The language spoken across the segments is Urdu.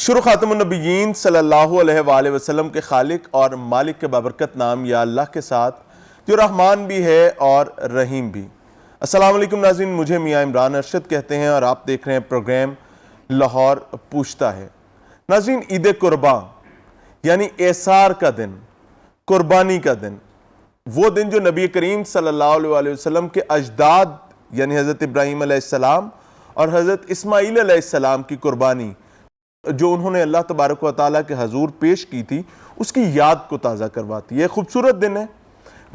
شروع خاتم النبیین صلی اللہ علیہ وآلہ وسلم کے خالق اور مالک کے بابرکت نام یا اللہ کے ساتھ جو رحمان بھی ہے اور رحیم بھی۔ السلام علیکم ناظرین، مجھے میاں عمران ارشد کہتے ہیں اور آپ دیکھ رہے ہیں پروگرام لاہور پوچھتا ہے۔ ناظرین، عید قرباں یعنی ایثار کا دن، قربانی کا دن، وہ دن جو نبی کریم صلی اللہ علیہ وآلہ وسلم کے اجداد یعنی حضرت ابراہیم علیہ السلام اور حضرت اسماعیل علیہ السلام کی قربانی جو انہوں نے اللہ تبارک و تعالیٰ کے حضور پیش کی تھی، اس کی یاد کو تازہ کرواتی ہے۔ یہ خوبصورت دن ہے۔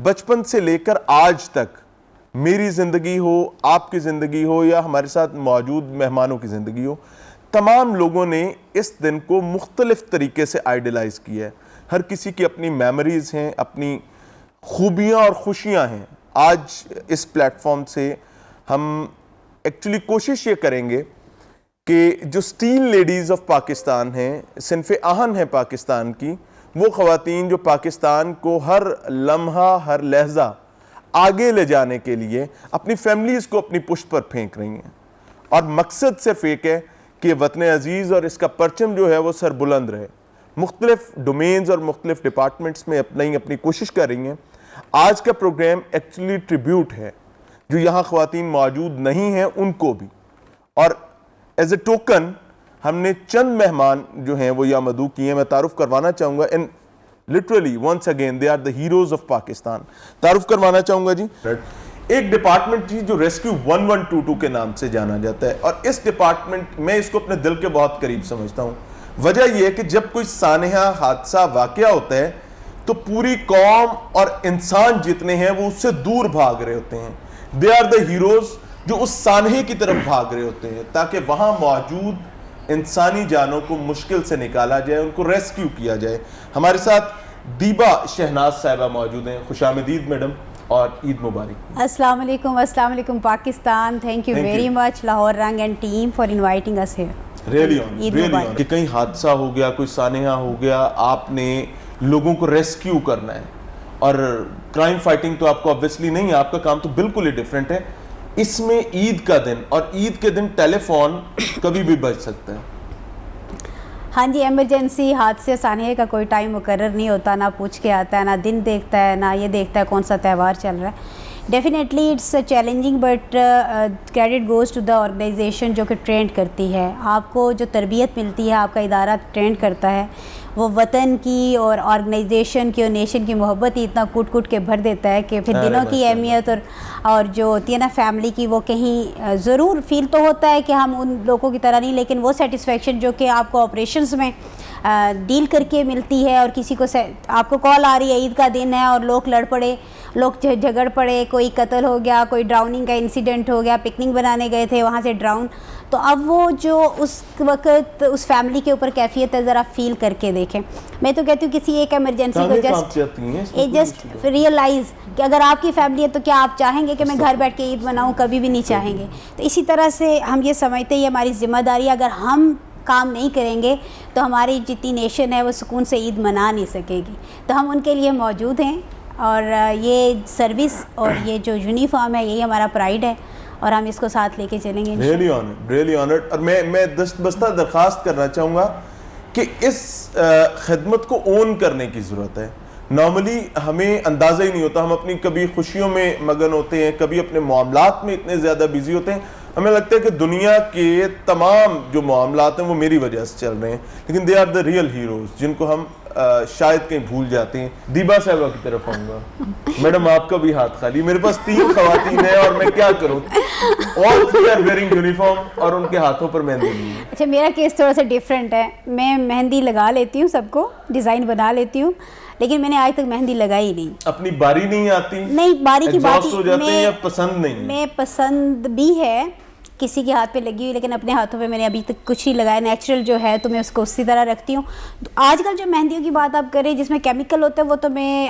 بچپن سے لے کر آج تک میری زندگی ہو، آپ کی زندگی ہو یا ہمارے ساتھ موجود مہمانوں کی زندگی ہو، تمام لوگوں نے اس دن کو مختلف طریقے سے آئیڈیلائز کیا ہے۔ ہر کسی کی اپنی میموریز ہیں، اپنی خوبیاں اور خوشیاں ہیں۔ آج اس پلیٹ فارم سے ہم ایکچولی کوشش یہ کریں گے کہ جو اسٹیل لیڈیز آف پاکستان ہیں، صنف آہن ہیں پاکستان کی، وہ خواتین جو پاکستان کو ہر لمحہ ہر لحظہ آگے لے جانے کے لیے اپنی فیملیز کو اپنی پشت پر پھینک رہی ہیں، اور مقصد صرف ایک ہے کہ وطن عزیز اور اس کا پرچم جو ہے وہ سر بلند رہے۔ مختلف ڈومینز اور مختلف ڈپارٹمنٹس میں اپنی کوشش کر رہی ہیں۔ آج کا پروگرام ایکچولی ٹریبیوٹ ہے جو یہاں خواتین موجود نہیں ہیں ان کو بھی، اور ایز اے ٹوکن ہم نے چند مہمان جو ہیں وہ یہاں مدعو کیے ہیں۔ میں تعارف کروانا چاہوں گا، and literally once again they are the heroes of Pakistan. تعارف کروانا چاہوں گا جی، ایک ڈپارٹمنٹ جی جو ریسکیو 1122 کے نام سے جانا جاتا ہے، اور اس ڈپارٹمنٹ میں اس کو اپنے دل کے بہت قریب سمجھتا ہوں۔ وجہ یہ ہے کہ جب کوئی سانحہ حادثہ واقعہ ہوتا ہے تو پوری قوم اور انسان جتنے ہیں وہ اس سے دور بھاگ رہے ہوتے ہیں۔ they are the heroes جو اس سانحے کی طرف بھاگ رہے ہوتے ہیں تاکہ وہاں موجود انسانی جانوں کو مشکل سے نکالا جائے، ان کو ریسکیو کیا جائے۔ ہمارے ساتھ دیبا شہناز صاحبہ موجود ہیں۔ خوش آمدید میڈم، اور عید مبارک۔ السلام علیکم Pakistan, thank you very much Lahore رنگ and team for inviting us here. Really آن کہ کہیں حادثہ ہو گیا، کوئی سانحہ ہو گیا، آپ نے لوگوں کو ریسکیو کرنا ہے، اور کرائم فائٹنگ تو آپ کو obviously نہیں ہے، آپ کا کام تو بالکل ہی ڈیفرنٹ ہے۔ اس میں عید کا دن، اور عید کے دن ٹیلی فون کبھی بھی بج سکتا ہے۔ ہاں جی، ایمرجنسی حادثے سانحے کا کوئی ٹائم مقرر نہیں ہوتا، نہ پوچھ کے آتا ہے، نہ دن دیکھتا ہے، نہ یہ دیکھتا ہے کون سا تہوار چل رہا ہے۔ Definitely it's challenging, but credit goes to the organization جو کہ ٹرینڈ کرتی ہے۔ آپ کو جو تربیت ملتی ہے، آپ کا ادارہ ٹرینڈ کرتا ہے، وہ وطن کی اور آرگنائزیشن کی اور نیشن کی محبت ہی اتنا کوٹ کوٹ کے بھر دیتا ہے کہ پھر دنوں کی اہمیت اور جو ہوتی ہے نا فیملی کی، وہ کہیں ضرور فیل تو ہوتا ہے کہ ہم ان لوگوں کی طرح نہیں، لیکن وہ سیٹسفیکشن جو کہ آپ کو آپریشنز میں ڈیل کر کے ملتی ہے، اور کسی کو آپ کو کال آ رہی ہے عید کا دن ہے اور لوگ لڑ پڑے، لوگ جھگڑ پڑے، کوئی قتل ہو گیا، کوئی ڈراؤننگ کا انسیڈنٹ ہو گیا، پکنک بنانے گئے تھے وہاں سے ڈراؤن، تو اب وہ جو اس وقت اس فیملی کے اوپر کیفیت ہے ذرا فیل کر کے دیکھیں۔ میں تو کہتی ہوں کسی ایک ایمرجنسی کو جسٹ ریئلائز کہ اگر آپ کی فیملی ہے تو کیا آپ چاہیں گے کہ میں گھر بیٹھ کے عید مناؤں؟ کبھی بھی نہیں چاہیں گے۔ تو اسی طرح سے ہم یہ سمجھتے ہیں یہ ہماری ذمہ داری ہے، اگر ہم کام نہیں کریں گے تو ہماری جتنی نیشن ہے وہ سکون سے عید منا نہیں سکے گی۔ تو ہم ان کے لیے موجود ہیں، اور یہ سروس اور یہ جو یونیفارم ہے یہی ہمارا پرائڈ ہے، اور ہم اس کو ساتھ لے کے چلیں گے۔ Really honoured. اور میں دست بستہ درخواست کرنا چاہوں گا کہ اس خدمت کو اون کرنے کی ضرورت ہے۔ نارملی ہمیں اندازہ ہی نہیں ہوتا، ہم اپنی کبھی خوشیوں میں مگن ہوتے ہیں، کبھی اپنے معاملات میں اتنے زیادہ بیزی ہوتے ہیں، ہمیں لگتا ہے کہ دنیا کے تمام جو معاملات ہیں وہ میری وجہ سے چل رہے ہیں، لیکن they are the real heroes جن کو ہم شاید کہیں بھول جاتے ہیں۔ دیبا صاحبہ کی طرف آؤں گا۔ میڈم آپ کا بھی ہاتھ خالی، میرے پاس 3 خواتین ہیں اور میں کیا کروں؟ all 3 are wearing uniform اور ان کے ہاتھوں پر مہندی نہیں ہے۔ اچھا، میرا کیس تھوڑا سا ڈیفرنٹ ہے۔ میں مہندی لگا لیتی ہوں، سب کو ڈیزائن بنا لیتی ہوں، لیکن میں نے آج تک مہندی لگائی نہیں۔ اپنی باری نہیں آتی؟ نہیں، باری کی بات ہو جاتے ہیں یا پسند نہیں؟ میں پسند بھی ہے کسی کے ہاتھ پہ لگی ہوئی، لیکن اپنے ہاتھوں پہ میں نے ابھی تک کچھ ہی لگایا۔ نیچرل جو ہے تو میں اس کو اسی طرح رکھتی ہوں۔ آج کل جو مہندیوں کی بات آپ کریں جس میں کیمیکل ہوتا ہے، وہ تو میں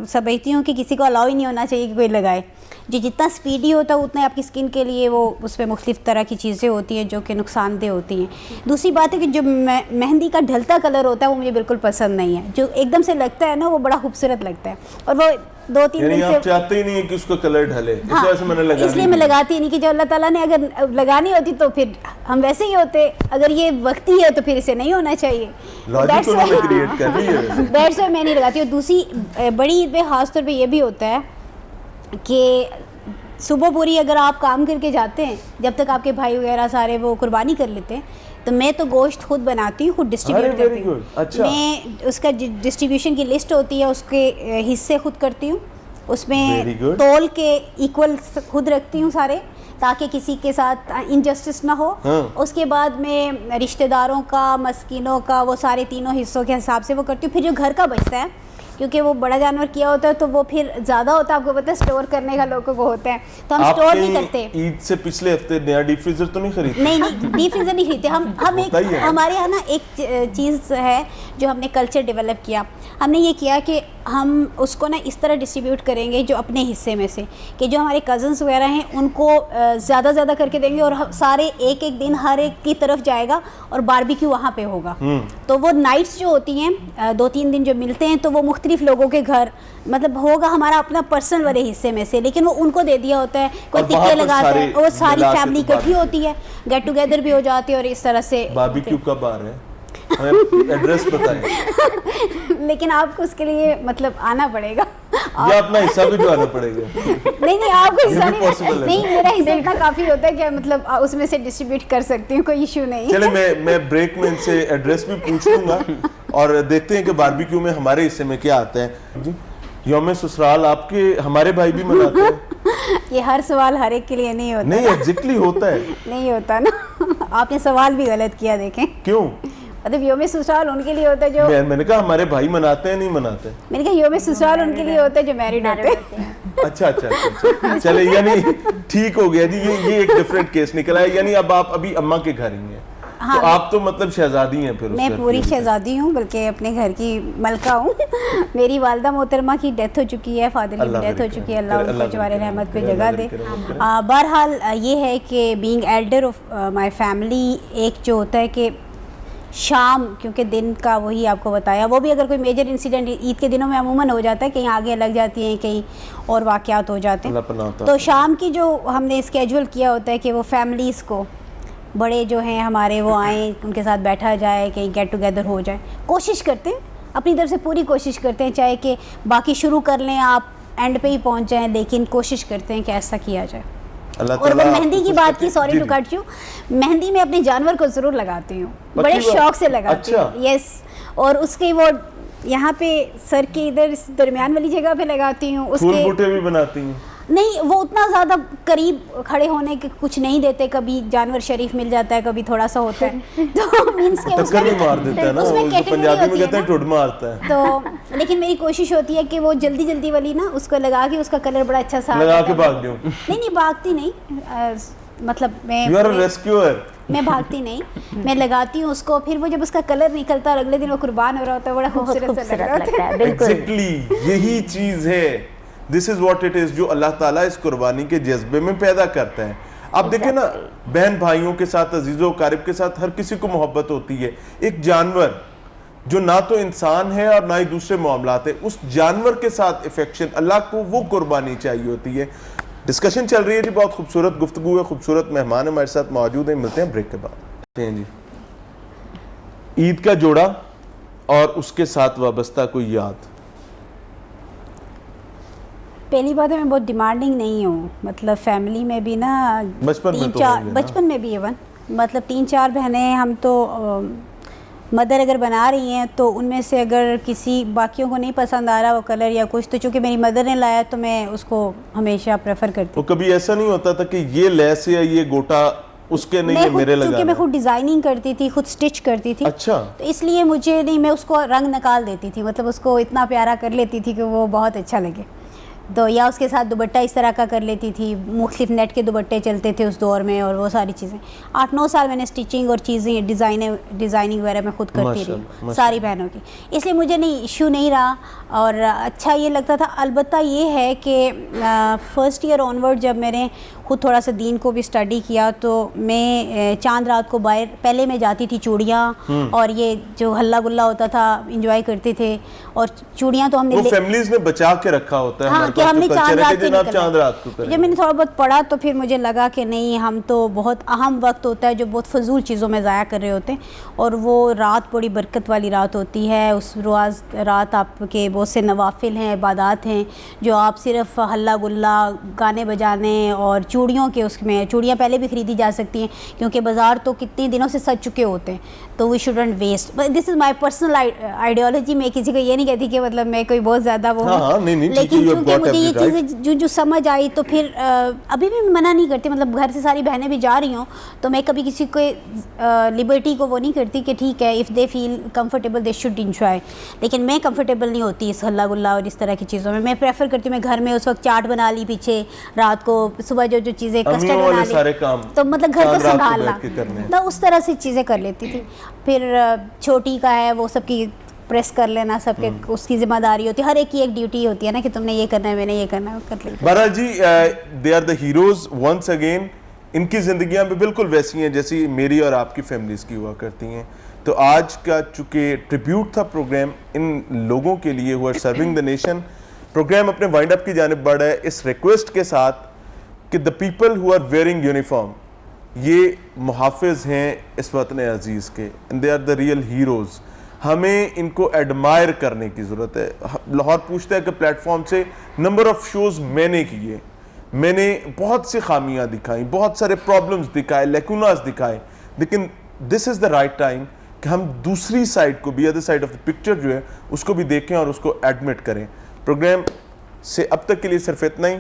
سمجھتی ہوں کہ کسی کو الاؤ ہی نہیں ہونا چاہیے کہ کوئی لگائے۔ جو جتنا سپیڈی ہوتا ہے اتنا آپ کی سکن کے لیے وہ اس پہ مختلف طرح کی چیزیں ہوتی ہیں جو کہ نقصان دہ ہوتی ہیں۔ دوسری بات ہے کہ جو مہندی کا ڈھلتا کلر ہوتا ہے وہ مجھے بالکل پسند نہیں ہے۔ جو ایک دم سے لگتا ہے نا وہ بڑا خوبصورت لگتا ہے، اور وہ 2-3 یعنی دن آپ سے چاہتے ہی نہیں ہے کہ اس کا کلر ڈھلے، اس وجہ سے میں نے لگا اس لیے میں لگاتی نہیں کہ جو اللہ تعالیٰ نے اگر لگانی ہوتی تو پھر ہم ویسے ہی ہوتے، اگر یہ وقتی ہے تو پھر اسے نہیں ہونا چاہیے. لاجک انہوں نے کریٹ کر لی ہے. دیٹس وائی میں نہیں لگاتی. اور دوسری بڑی عید پہ خاص طور پہ یہ بھی ہوتا ہے کہ صبح پوری اگر آپ کام کر کے جاتے ہیں، جب تک آپ کے بھائی وغیرہ سارے وہ قربانی کر لیتے ہیں، تو میں تو گوشت خود بناتی ہوں، خود ڈسٹریبیوٹ کرتی ہوں. میں اس کا ڈسٹریبیوشن کی لسٹ ہوتی ہے، اس کے حصے خود کرتی ہوں، اس میں تول کے ایکول خود رکھتی ہوں سارے، تاکہ کسی کے ساتھ انجسٹس نہ ہو. اس کے بعد میں رشتہ داروں کا، مسکینوں کا، وہ سارے تینوں حصوں کے حساب سے وہ کرتی ہوں. پھر جو گھر کا بچتا ہے، کیونکہ وہ بڑا جانور کیا ہوتا ہے تو وہ پھر زیادہ ہوتا ہے، آپ کو پتہ ہے اسٹور کرنے کا لوگوں کو ہوتا ہے، تو ہم اسٹور نہیں کرتے. عید سے پچھلے ہفتے نیا ڈیپ فریزر تو نہیں خریدتے؟ نہیں ڈیپ فریزر نہیں خریدتے ہم ایک ہمارے یہاں نا ایک چیز ہے جو ہم نے کلچر ڈیولپ کیا. ہم نے یہ کیا کہ ہم اس کو نا اس طرح ڈسٹریبیوٹ کریں گے جو اپنے حصے میں سے، کہ جو ہمارے کزنس وغیرہ ہیں ان کو زیادہ زیادہ کر کے دیں گے، اور سارے ایک ایک دن ہر ایک کی طرف جائے گا اور باربیکیو وہاں پہ ہوگا. تو وہ نائٹس جو ہوتی ہیں 2-3 دن جو ملتے ہیں، تو وہ مختلف لوگوں کے گھر مطلب ہوگا ہمارا اپنا پرسنل والے حصے میں سے، لیکن وہ ان کو دے دیا ہوتا ہے، کوئی ٹکے لگاتا ہے، وہ ساری فیملی اکٹھی ہوتی ہے، گیٹ ٹوگیدر بھی ہو جاتی ہے، اور اس طرح سے. باربیکیو کب آ رہا ہے؟ ایڈریس بتائیں. لیکن آپ کو اس کے لیے مطلب آنا پڑے گا، یا اپنا حصہ بھی جو آنا پڑے گا. نہیں آپ کو حصہ نہیں، میرا حصہ اتنا کافی ہوتا ہے کہ مطلب اس میں سے ڈسٹریبیوٹ کر سکتی ہوں، کوئی ایشو نہیں. چلے میں بریک میں ان سے ایڈریس بھی پوچھ لوں گا اور دیکھتے ہیں کہ باربیکیو میں ہمارے حصے میں کیا آتا ہے. جی یوم سسرال آپ کے ہمارے بھائی بھی مناتے ہیں؟ یہ ہر سوال ہر ایک کے لیے نہیں ہوتا. نہیں ایگزیکٹلی ہوتا ہے. نہیں ہوتا نا، آپ نے سوال بھی غلط کیا. دیکھیں کیوں؟ مطلب یوم سسرال ان کے لیے ہوتا ہے جو میں نے کہا ہمارے بھائی مناتے ہیں نہیں مناتے. میں نے کہا یوم سسرال ان کے لیے ہوتا ہے جو میریڈ ہوتے ہیں. اچھا چلے یعنی ٹھیک ہو گیا جی. یہ ایک ڈفرینٹ کیس نکلا ہے. یعنی اب آپ ابھی اماں کے گھر ہی ہیں، تو آپ تو مطلب شہزادی ہیں. پھر میں پوری شہزادی ہوں، بلکہ اپنے گھر کی ملکہ ہوں. میری والدہ محترمہ کی ڈیتھ ہو چکی ہے، فادر کی ڈیتھ ہو چکی ہے، اللہ ان کو جوار رحمت پہ جگہ دے. بہرحال یہ ہے کہ being elder of my family, ایک جو ہوتا ہے کہ شام، کیونکہ دن کا وہی آپ کو بتایا، وہ بھی اگر کوئی میجر انسیڈنٹ عید کے دنوں میں عموماً ہو جاتا ہے، کہیں آگے لگ جاتی ہیں، کہیں اور واقعات ہو جاتے ہیں، تو شام کی جو ہم نے اسکیجول کیا ہوتا ہے کہ وہ فیملیز کو، بڑے جو ہیں ہمارے وہ آئیں، ان کے ساتھ بیٹھا جائے، کہیں گیٹ ٹوگیدر ہو جائے. کوشش کرتے ہیں اپنی طرف سے، پوری کوشش کرتے ہیں، چاہے کہ باقی شروع کر لیں آپ اینڈ پہ ہی پہنچ جائیں، لیکن کوشش کرتے ہیں کہ ایسا کیا جائے. اور اگر مہندی کی بات کی، سوری ٹو کٹ یو، مہندی میں اپنے جانور کو ضرور لگاتی ہوں، بڑے شوق سے لگاتی ہوں. یس، اور اس کی وہ یہاں پہ سر کے ادھر درمیان والی جگہ پہ لگاتی ہوں. اس کے پھول بوٹے بھی بناتی ہیں؟ نہیں، وہ اتنا زیادہ قریب کھڑے ہونے کے کچھ نہیں دیتے. کبھی جانور شریف مل جاتا ہے، کبھی تھوڑا سا ہوتا ہے، تو مینس کہ ٹکر بھی مار دیتا ہے نا، پنجابی میں کہتے ہیں ٹھڈ مارتا ہے. تو لیکن میری کوشش ہوتی ہے کہ وہ جلدی والی نا اس کو لگا کے اس کا کلر بڑا اچھا سا لگا کے بھاگ جاؤں. نہیں بھاگتی نہیں، مطلب میں میں بھاگتی نہیں، میں لگاتی ہوں اس کو. پھر وہ جب اس کا کلر نکلتا ہے اور اگلے دن وہ قربان ہو رہا ہوتا ہے، بڑا خوبصورت سا لگتا ہے. ایگزیکٹلی یہی چیز ہے. دس از واٹ اٹ از، جو اللہ تعالیٰ اس قربانی کے جذبے میں پیدا کرتا ہے. آپ دیکھیں نا، بہن بھائیوں کے ساتھ، عزیز و اقارب کے ساتھ ہر کسی کو محبت ہوتی ہے. ایک جانور جو نہ تو انسان ہے اور نہ ہی دوسرے معاملات ہے، اس جانور کے ساتھ افیکشن، اللہ کو وہ قربانی چاہیے ہوتی ہے. ڈسکشن چل رہی ہے جی، بہت خوبصورت گفتگو ہے، خوبصورت مہمان ہمارے ساتھ موجود ہیں. ملتے ہیں بریک کے بعد. جی عید کا جوڑا اور اس کے ساتھ وابستہ کوئی یاد. پہلی بات ہے میں بہت ڈیمانڈنگ نہیں ہوں، مطلب فیملی میں بھی نا بچپن میں بھی ایون مطلب 3-4 بہنیں ہم، تو مدر اگر بنا رہی ہیں تو ان میں سے اگر کسی باقیوں کو نہیں پسند آ رہا وہ کلر یا کچھ، تو چونکہ میری مدر نے لایا تو میں اس کو ہمیشہ پریفر کرتی ہوں. کبھی ایسا نہیں ہوتا تھا کہ یہ لیس یا یہ گوٹا اس کے نہیں ہے میرے لگانا؟ کیونکہ میں خود ڈیزائننگ کرتی تھی، خود سٹچ کرتی تھی. اچھا. تو اس لیے مجھے نہیں، میں اس کو رنگ نکال دیتی تھی، مطلب اس کو اتنا پیارا کر لیتی تھی کہ وہ بہت اچھا لگے. تو یا اس کے ساتھ دوپٹہ اس طرح کا کر لیتی تھی. مختلف نیٹ کے دوپٹے چلتے تھے اس دور میں، اور وہ ساری چیزیں. 8-9 سال میں نے اسٹیچنگ اور چیزیں ڈیزائننگ وغیرہ میں خود کرتی رہی ساری بہنوں کی. اس لیے مجھے نہیں ایشو نہیں رہا اور اچھا یہ لگتا تھا. البتہ یہ ہے کہ فرسٹ ایئر آن ورڈ جب میں نے خود تھوڑا سا دین کو بھی اسٹڈی کیا تو میں چاند رات کو باہر پہلے میں جاتی تھی چوڑیاں اور یہ جو ہلا گلا ہوتا تھا انجوائے کرتے تھے. اور چوڑیاں تو ہم نے فیملیز نے بچا کے رکھا ہوتا ہے ہاں کہ ہم نے چاند رات کو جب میں نے تھوڑا بہت پڑھا تو پھر مجھے لگا کہ نہیں, ہم تو بہت اہم وقت ہوتا ہے جو بہت فضول چیزوں میں ضائع کر رہے ہوتے ہیں, اور وہ رات بڑی برکت والی رات ہوتی ہے. اس روز رات آپ کے بہت سے نوافل ہیں, عبادات ہیں جو آپ صرف ہلا گلا گانے بجانے اور چوڑیوں کے اس میں, چوڑیاں پہلے بھی خریدی جا سکتی ہیں کیونکہ بازار تو کتنے دنوں سے سج چکے ہوتے ہیں, تو we shouldn't waste. This is my personal ideology. میں کسی کو یہ نہیں کہتی کہ مطلب میں کوئی بہت زیادہ وہ ہوں, لیکن چونکہ مجھے یہ چیزیں جو سمجھ آئی تو پھر ابھی بھی منع نہیں کرتی. مطلب گھر سے ساری بہنیں بھی جا رہی ہوں تو میں کبھی کسی کو لبرٹی کو وہ نہیں کرتی کہ ٹھیک ہے if they feel comfortable they should enjoy, لیکن میں کمفرٹیبل نہیں ہوتی اس ہلا گلا اور اس طرح کی چیزوں میں. میں پریفر کرتی ہوں میں گھر میں اس وقت چاٹ بنا لی پیچھے, رات کو صبح جو چیزیں کسٹرڈ بنا لی تو مطلب گھر کو سنبھالنا, تو اس طرح سے چیزیں کر لیتی تھی. پھر چھوٹی کا ہے وہ سب کی پریس کر لینا, سب کے اس کی ذمہ داری ہوتی ہے, ہر ایک کی ایک ڈیوٹی ہوتی ہے نا کہ تم نے یہ کرنا ہے, میں نے یہ کرنا ہے, کر لیتے. بہرحال جی they are the heroes once again. ان کی زندگیاں بھی بالکل ویسی ہیں جیسی میری اور آپ کی فیملیز کی ہوا کرتی ہیں. تو آج کا چونکہ ٹریبیوٹ تھا پروگرام ان لوگوں کے لیے ہو سرونگ دا نیشن, پروگرام اپنے وائنڈ اپ کی جانب بڑھ ہے اس ریکویسٹ کے ساتھ کہ the people who are wearing uniform, یہ محافظ ہیں اس وطن عزیز کے, and they are the real heroes. ہمیں ان کو ایڈمائر کرنے کی ضرورت ہے. لاہور پوچھتا ہے کہ پلیٹ فارم سے نمبر آف شوز میں نے کیے, میں نے بہت سی خامیاں دکھائیں, بہت سارے پرابلمز دکھائے, لیکوناز دکھائے, لیکن دس از دا رائٹ ٹائم کہ ہم دوسری سائڈ کو بھی, other side of the picture جو ہے اس کو بھی دیکھیں اور اس کو ایڈمٹ کریں. پروگرام سے اب تک کے لیے صرف اتنا ہی.